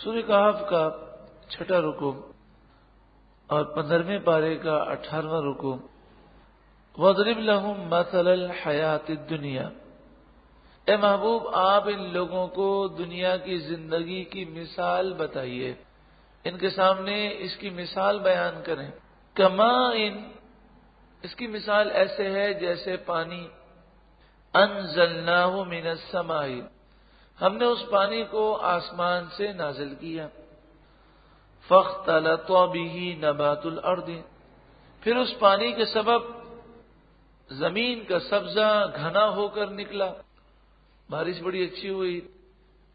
سورہ کہف کا 6واں رکوع اور 15ویں پارے کا 18واں رکوع. وَاضْرِبْ لَهُمْ مَثَلَ الْحَيَاةِ الدُّنْيَا. اے محبوب آپ ان لوگوں کو دنیا کی زندگی کی مثال بتائیے، ان کے سامنے اس کی مثال بیان کریں. کماء، اس کی مثال ایسے ہے جیسے پانی. انزلناہ من السماء، ہم نے اس پانی کو آسمان سے نازل کیا. فاختلط به نبات الارض، پھر اس پانی کے سبب زمین کا سبزہ گھنا ہو کر نکلا. بارش بڑی اچھی ہوئی،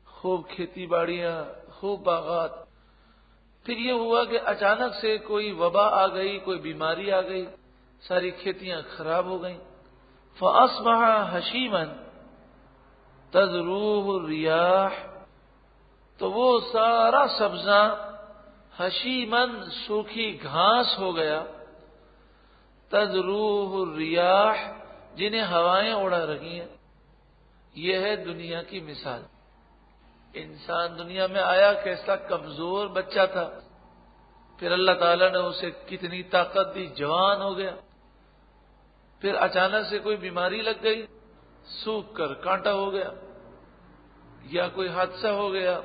خوب کھیتی باڑیاں، خوب باغات. پھر یہ ہوا کہ اچانک سے کوئی وبا آ گئی، کوئی بیماری آ گئی، ساری کھیتیاں خراب ہو گئیں. فاصبح ہشیما تذروہ الریاح، تو وہ سارا سبزہ ہشیمن سوکھی گھاس ہو گیا. تذروہ الریاح، جنہیں ہوائیں اڑا رہی ہیں. یہ ہے دنیا کی مثال. انسان دنیا میں آیا کیسا کمزور بچہ تھا، پھر اللہ تعالیٰ نے اسے کتنی طاقت دی، جوان ہو گیا. پھر اچانک سے کوئی بیماری لگ گئی، سوکھ کر کانٹا ہو گیا، یا کوئی حادثہ ہو گیا،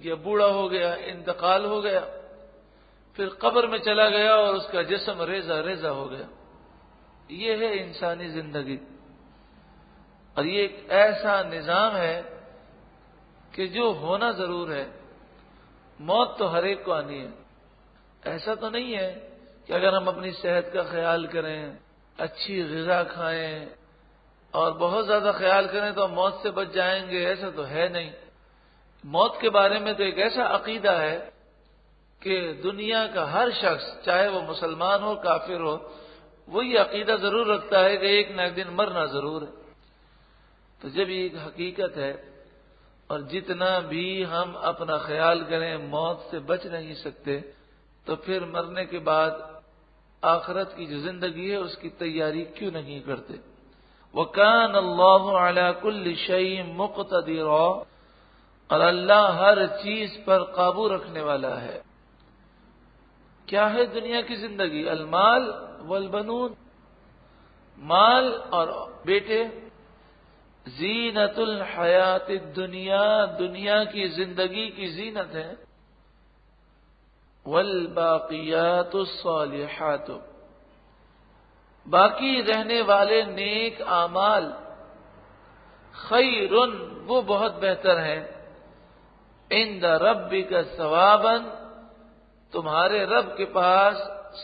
یا بوڑھا ہو گیا، انتقال ہو گیا. پھر قبر میں چلا گیا اور اس کا جسم ریزہ ریزہ ہو گیا. یہ ہے انسانی زندگی. اور یہ ایک ایسا نظام ہے کہ جو ہونا ضرور ہے. موت تو ہر ایک کو آنی ہے. ایسا تو نہیں ہے کہ اگر ہم اپنی صحت کا خیال کریں، اچھی غذا کھائیں اور بہت زیادہ خیال کریں تو ہم موت سے بچ جائیں گے. ایسا تو ہے نہیں. موت کے بارے میں تو ایک ایسا عقیدہ ہے کہ دنیا کا ہر شخص، چاہے وہ مسلمان ہو کافر ہو، وہ یہ عقیدہ ضرور رکھتا ہے کہ ایک نہ ایک دن مرنا ضرور ہے. تو جب یہ ایک حقیقت ہے اور جتنا بھی ہم اپنا خیال کریں موت سے بچ نہیں سکتے، تو پھر مرنے کے بعد آخرت کی جو زندگی ہے اس کی تیاری کیوں نہیں کرتے؟ وَكَانَ اللَّهُ عَلَى كُلِّ شَيْءٍ مُقْتَدِرًا، اور اللہ ہر چیز پر قابو رکھنے والا ہے. کیا ہے دنیا کی زندگی؟ المال والبنون، مال اور بیٹے. زینت الحیات الدنیا، دنیا کی زندگی کی زینت ہے. والباقیات الصالحات، باقی رہنے والے نیک اعمال. خیر، وہ بہت بہتر ہیں. عند ربک ثوابا، تمہارے رب کے پاس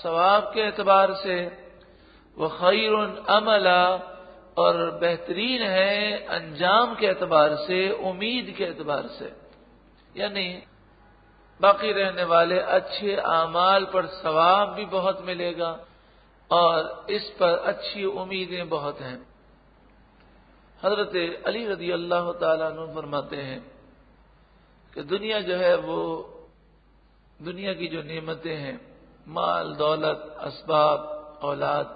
ثواب کے اعتبار سے. وخیر عملا، اور بہترین ہے انجام کے اعتبار سے، امید کے اعتبار سے. یعنی باقی رہنے والے اچھے اعمال پر ثواب بھی بہت ملے گا اور اس پر اچھی امیدیں بہت ہیں. حضرت علی رضی اللہ تعالیٰ عنہ فرماتے ہیں کہ دنیا جو ہے وہ، دنیا کی جو نعمتیں ہیں، مال، دولت، اسباب، اولاد،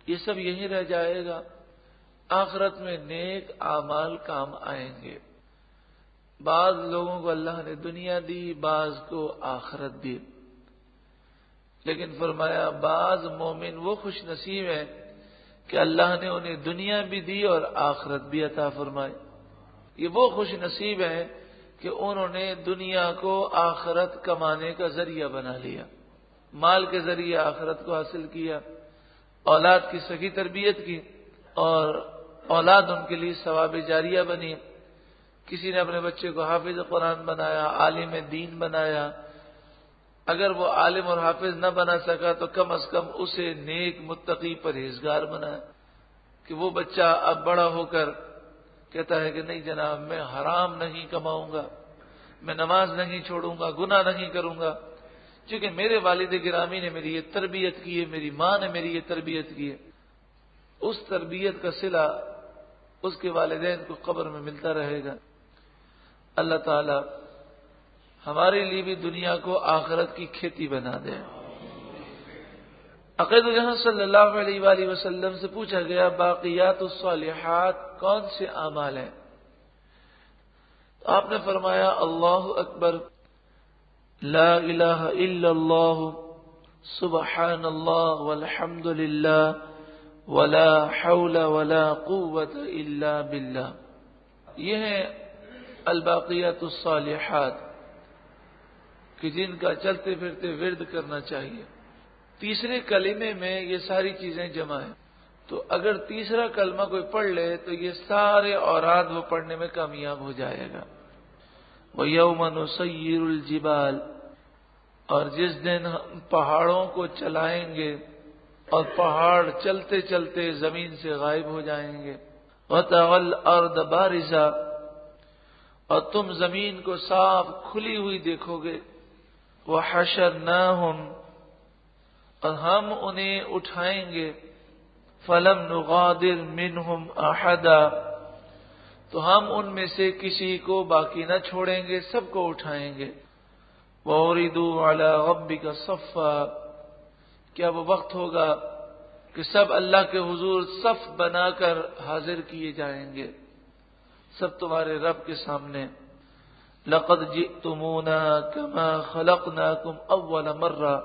یہ سب یہیں رہ جائے گا. آخرت میں نیک اعمال کام آئیں گے. بعض لوگوں کو اللہ نے دنیا دی، بعض کو آخرت دی. لیکن فرمایا بعض مومن وہ خوش نصیب ہیں کہ اللہ نے انہیں دنیا بھی دی اور آخرت بھی عطا فرمائی. یہ وہ خوش نصیب ہیں کہ انہوں نے دنیا کو آخرت کمانے کا ذریعہ بنا لیا، مال کے ذریعے آخرت کو حاصل کیا، اولاد کی صحیح تربیت کی اور اولاد ان کے لیے ثواب جاریہ بنی. کسی نے اپنے بچے کو حافظ قرآن بنایا، عالم دین بنایا. اگر وہ عالم اور حافظ نہ بنا سکا تو کم از کم اسے نیک متقی پرہیزگار بنایا کہ وہ بچہ اب بڑا ہو کر کہتا ہے کہ نہیں جناب، میں حرام نہیں کماؤں گا، میں نماز نہیں چھوڑوں گا، گناہ نہیں کروں گا، کیونکہ میرے والد گرامی نے میری یہ تربیت کی ہے، میری ماں نے میری یہ تربیت کی ہے. اس تربیت کا صلہ اس کے والدین کو قبر میں ملتا رہے گا. اللہ تعالی ہمارے لیے بھی دنیا کو آخرت کی کھیتی بنا دے. عقید جہاں صلی اللہ علیہ وآلہ وسلم سے پوچھا گیا باقیات الصالحات کون سے اعمال ہیں؟ تو آپ نے فرمایا اللہ اکبر، لا الہ الا اللہ سبحان اللہ والحمد للہ ولا حول ولا قوت الا باللہ. یہ ہیں الباقیات الصالحات کہ جن کا چلتے پھرتے ورد کرنا چاہیے. تیسرے کلمے میں یہ ساری چیزیں جمع ہیں، تو اگر تیسرا کلمہ کوئی پڑھ لے تو یہ سارے اوراد وہ پڑھنے میں کامیاب ہو جائے گا. وَيَوْمَ نُسَيِّرُ الْجِبَالَ، اور جس دن ہم پہاڑوں کو چلائیں گے اور پہاڑ چلتے چلتے زمین سے غائب ہو جائیں گے. وَتَرَى الْأَرْضَ بَارِزَةً، اور تم زمین کو صاف کھلی ہوئی دیکھو گے. وَحَشَرْنَاهُمْ، اور ہم انہیں اٹھائیں گے. فَلَمْ نُغَادِرْ مِنْهُمْ أَحَدًا، تو ہم ان میں سے کسی کو باقی نہ چھوڑیں گے، سب کو اٹھائیں گے. وَعُرِضُوا عَلَى رَبِّكَ صَفًّا، کیا وہ وقت ہوگا کہ سب اللہ کے حضور صف بنا کر حاضر کیے جائیں گے، سب تمہارے رب کے سامنے. لَقَدْ جِئْتُمُونَا كَمَا خَلَقْنَاكُمْ أَوَّلَ مَرَّةٍ،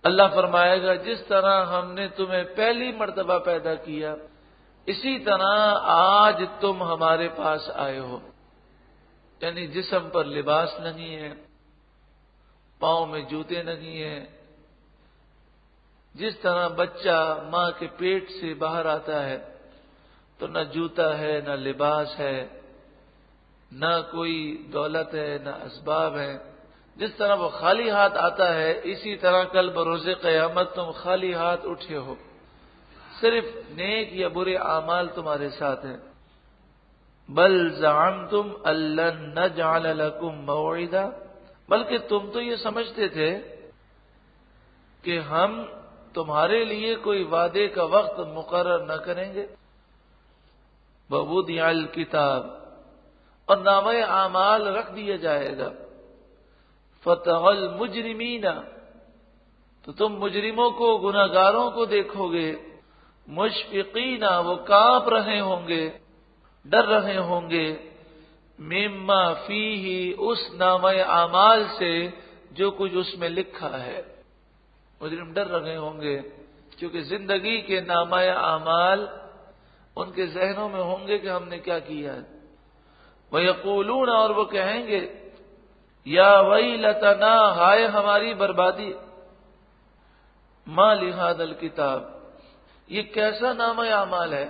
اللہ فرمائے گا جس طرح ہم نے تمہیں پہلی مرتبہ پیدا کیا اسی طرح آج تم ہمارے پاس آئے ہو. یعنی جسم پر لباس نہیں ہے، پاؤں میں جوتے نہیں ہیں. جس طرح بچہ ماں کے پیٹ سے باہر آتا ہے تو نہ جوتا ہے، نہ لباس ہے، نہ کوئی دولت ہے، نہ اسباب ہے. جس طرح وہ خالی ہاتھ آتا ہے اسی طرح کل بروز قیامت تم خالی ہاتھ اٹھے ہو، صرف نیک یا برے اعمال تمہارے ساتھ ہیں. بل زعمتم ان لن نجعل لكم موعدا، بلکہ تم تو یہ سمجھتے تھے کہ ہم تمہارے لیے کوئی وعدے کا وقت مقرر نہ کریں گے. ووضع الکتاب، اور نامہ اعمال رکھ دیا جائے گا. فترى المجرمین، تو تم مجرموں کو، گناہگاروں کو دیکھو گے. مشفقین، وہ کانپ رہے ہوں گے، ڈر رہے ہوں گے. مما فیہ، اس نامہ اعمال سے جو کچھ اس میں لکھا ہے. مجرم ڈر رہے ہوں گے کیونکہ زندگی کے نامہ اعمال ان کے ذہنوں میں ہوں گے کہ ہم نے کیا کیا ہے. وَيَقُولُونَ، اور وہ کہیں گے یا ویلتنا، ہائے ہماری بربادی. ما لہذا الکتاب، یہ کیسا نامہ اعمال ہے.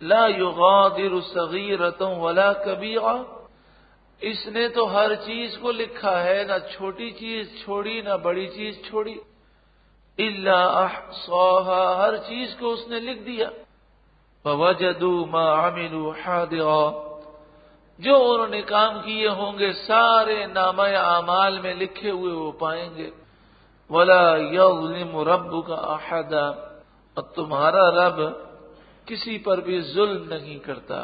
لا یغادر صغیرۃ ولا کبیرہ، اس نے تو ہر چیز کو لکھا ہے، نہ چھوٹی چیز چھوڑی نہ بڑی چیز چھوڑی. الا احصاها، ہر چیز کو اس نے لکھ دیا. فوجدوا ما عملوا حاضرا، جو انہوں نے کام کیے ہوں گے سارے نامہ اعمال میں لکھے ہوئے وہ پائیں گے. ولا یظلم ربک احدا، اور تمہارا رب کسی پر بھی ظلم نہیں کرتا.